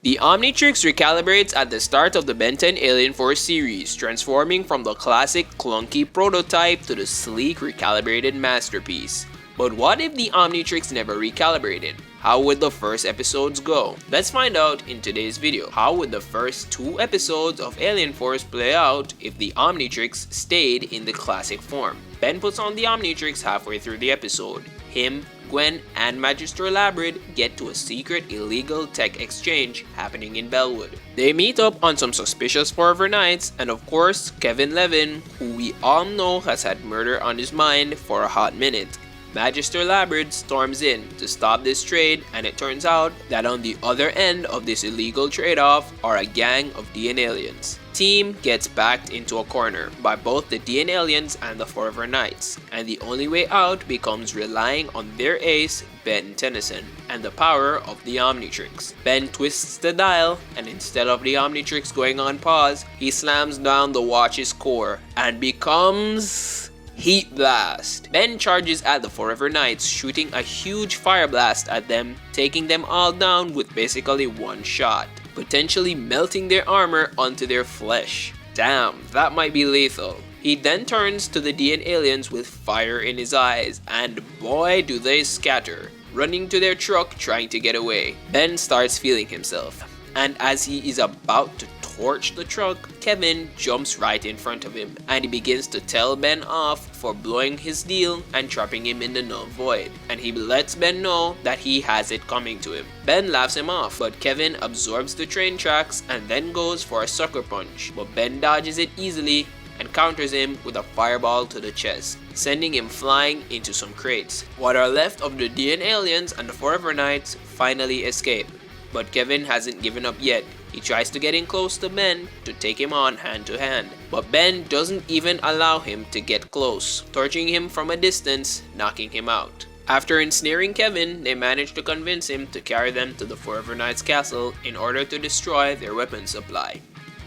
The Omnitrix recalibrates at the start of the Ben 10 Alien Force series, transforming from the classic clunky prototype to the sleek recalibrated masterpiece. But what if the Omnitrix never recalibrated? How would the first episodes go? Let's find out in today's video. How would the first 2 episodes of Alien Force play out if the Omnitrix stayed in the classic form? Ben puts on the Omnitrix halfway through the episode. Him, Gwen, and Magister Labrid get to a secret illegal tech exchange happening in Bellwood. They meet up on some suspicious Forever Knights, and of course Kevin Levin, who we all know has had murder on his mind for a hot minute. Magister Labrid storms in to stop this trade, and it turns out that on the other end of this illegal trade-off are a gang of DN aliens. Team gets backed into a corner by both the DN aliens and the Forever Knights, and the only way out becomes relying on their ace, Ben Tennyson, and the power of the Omnitrix. Ben twists the dial, and instead of the Omnitrix going on pause, he slams down the watch's core and becomes Heat Blast. Ben charges at the Forever Knights, shooting a huge fire blast at them, taking them all down with basically one shot, potentially melting their armor onto their flesh. Damn, that might be lethal. He then turns to the DN aliens with fire in his eyes, and boy do they scatter, running to their truck trying to get away. Ben starts feeling himself, and as he is about to torch the truck, Kevin jumps right in front of him, and he begins to tell Ben off for blowing his deal and trapping him in the null void, and he lets Ben know that he has it coming to him. Ben laughs him off, but Kevin absorbs the train tracks and then goes for a sucker punch, but Ben dodges it easily and counters him with a fireball to the chest, sending him flying into some crates. What are left of the DN aliens and the Forever Knights finally escape, but Kevin hasn't given up yet. He tries to get in close to Ben to take him on hand to hand, but Ben doesn't even allow him to get close, torching him from a distance, knocking him out. After ensnaring Kevin, they manage to convince him to carry them to the Forever Knights castle in order to destroy their weapon supply.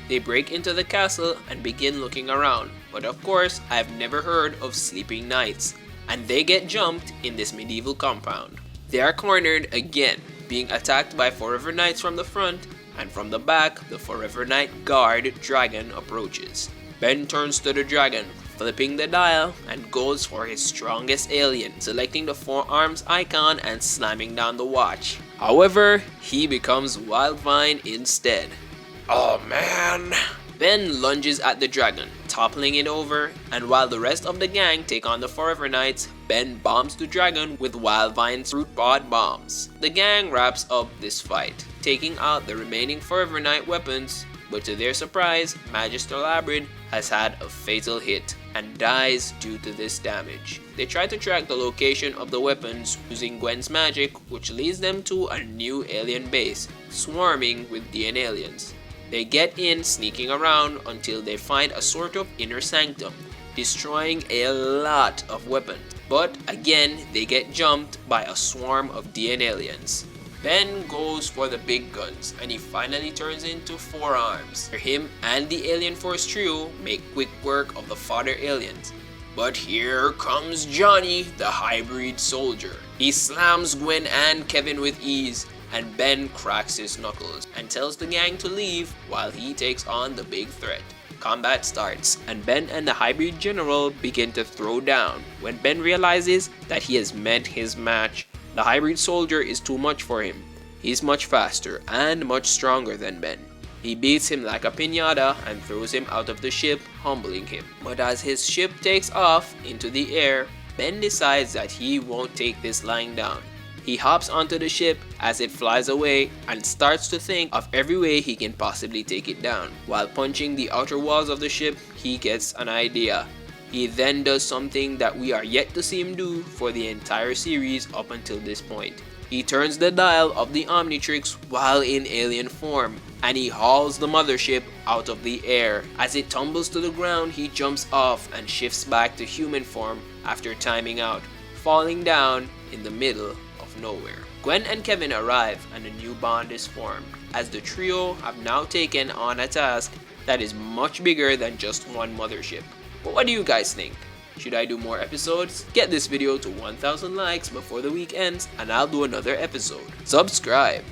They break into the castle and begin looking around, but of course I've never heard of sleeping knights, and they get jumped in this medieval compound. They are cornered again, being attacked by Forever Knights from the front, and from the back, the Forever Knight guard dragon approaches. Ben turns to the dragon, flipping the dial, and goes for his strongest alien, selecting the 4 arms icon and slamming down the watch. However, he becomes Wildvine instead. Oh man! Ben lunges at the dragon, toppling it over, and while the rest of the gang take on the Forever Knights, Ben bombs the dragon with Wildvine's fruit pod bombs. The gang wraps up this fight, taking out the remaining Forever Knight weapons, but to their surprise, Magister Labrid has had a fatal hit and dies due to this damage. They try to track the location of the weapons using Gwen's magic, which leads them to a new alien base, swarming with DN aliens. They get in, sneaking around until they find a sort of inner sanctum, destroying a lot of weapons. But again, they get jumped by a swarm of DN aliens. Ben goes for the big guns, and he finally turns into 4 arms. Him and the Alien Force trio make quick work of the fodder aliens. But here comes Johnny, the hybrid soldier. He slams Gwen and Kevin with ease, and Ben cracks his knuckles and tells the gang to leave while he takes on the big threat. Combat starts, and Ben and the hybrid general begin to throw down. When Ben realizes that he has met his match, the hybrid soldier is too much for him. He's much faster and much stronger than Ben. He beats him like a piñata and throws him out of the ship, humbling him. But as his ship takes off into the air, Ben decides that he won't take this lying down. He hops onto the ship as it flies away and starts to think of every way he can possibly take it down. While punching the outer walls of the ship, he gets an idea. He then does something that we are yet to see him do for the entire series up until this point. He turns the dial of the Omnitrix while in alien form, and he hauls the mothership out of the air. As it tumbles to the ground, he jumps off and shifts back to human form after timing out, falling down in the middle of nowhere. Gwen and Kevin arrive, and a new bond is formed, as the trio have now taken on a task that is much bigger than just one mothership. But what do you guys think? Should I do more episodes? Get this video to 1,000 likes before the week ends, and I'll do another episode. Subscribe!